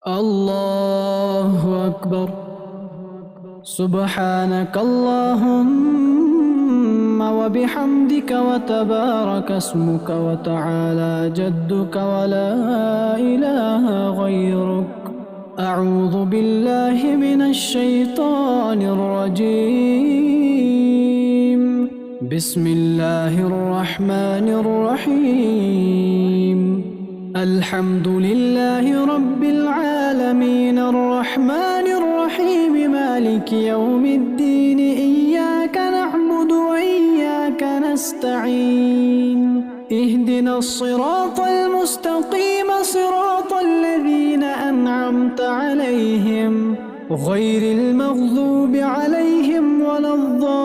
الله أكبر. سبحانك اللهم وبحمدك وتبارك اسمك وتعالى جدك ولا إله غيرك. أعوذ بالله من الشيطان الرجيم. بسم الله الرحمن الرحيم. الحمد لله رب العالمين الرحمن الرحيم مالك يوم الدين. إياك نعبد وإياك نستعين. اهدنا الصراط المستقيم صراط الذين أنعمت عليهم غير المغضوب عليهم ولا الضالين.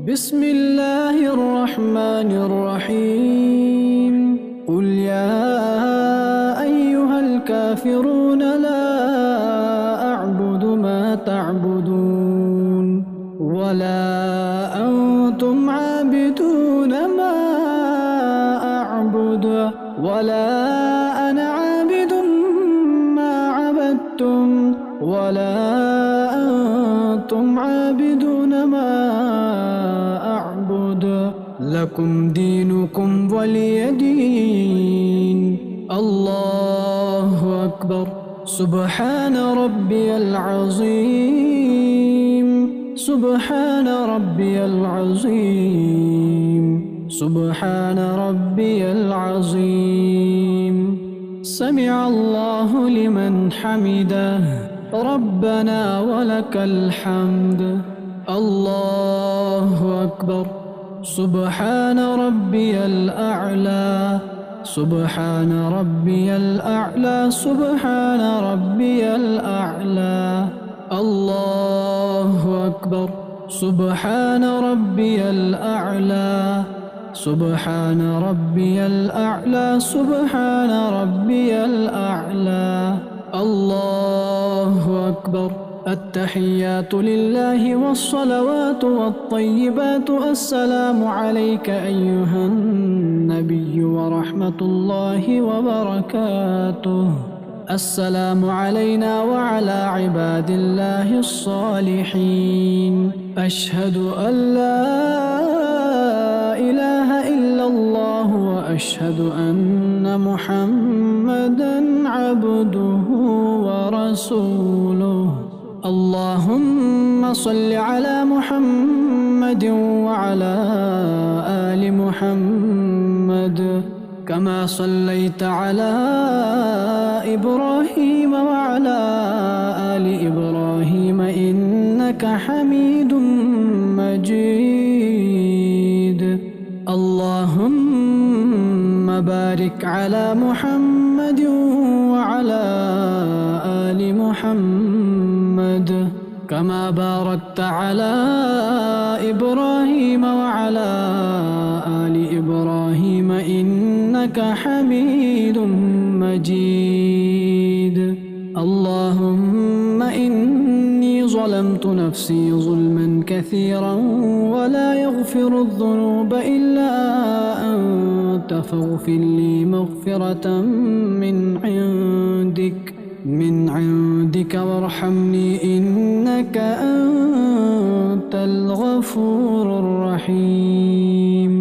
بسم الله الرحمن الرحيم. قل يا أيها الكافرون لا أعبد ما تعبدون ولا أنتم عابدون ما أعبد ولا أنا عابد ما عبدتم ولا أنتم عابدون ما أعبد. لكم دينكم ولي دين. الله أكبر. سبحان ربي العظيم. سبحان ربي العظيم. سبحان ربي العظيم. سمع الله لمن حمده. ربنا ولك الحمد. الله أكبر. سبحان ربي الأعلى. سبحان ربي الأعلى. سبحان ربي الأعلى. الله أكبر. سبحان ربي الأعلى. سبحان ربي الأعلى. سبحان ربي الأعلى. الله أكبر. التحيات لله والصلوات والطيبات. السلام عليك أيها النبي ورحمة الله وبركاته. السلام علينا وعلى عباد الله الصالحين. أشهد أن لا إله إلا الله وأشهد أن محمدًا عبده ورسوله. اللهم صل على محمد وعلى آل محمد كما صليت على إبراهيم وعلى آل إبراهيم إنك حميد مجيد. اللهم بارك على محمد وعلى آل محمد كما باركت على إبراهيم وعلى آل إبراهيم إنك حميد مجيد. اللهم إني ظلمت نفسي ظلما كثيرا ولا يغفر الذنوب إلا أنت فاغفر لي مغفرة من عندك وارحمني إنك أنت الغفور الرحيم.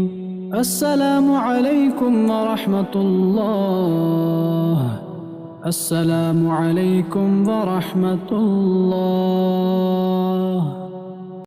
السلام عليكم ورحمة الله. السلام عليكم ورحمة الله.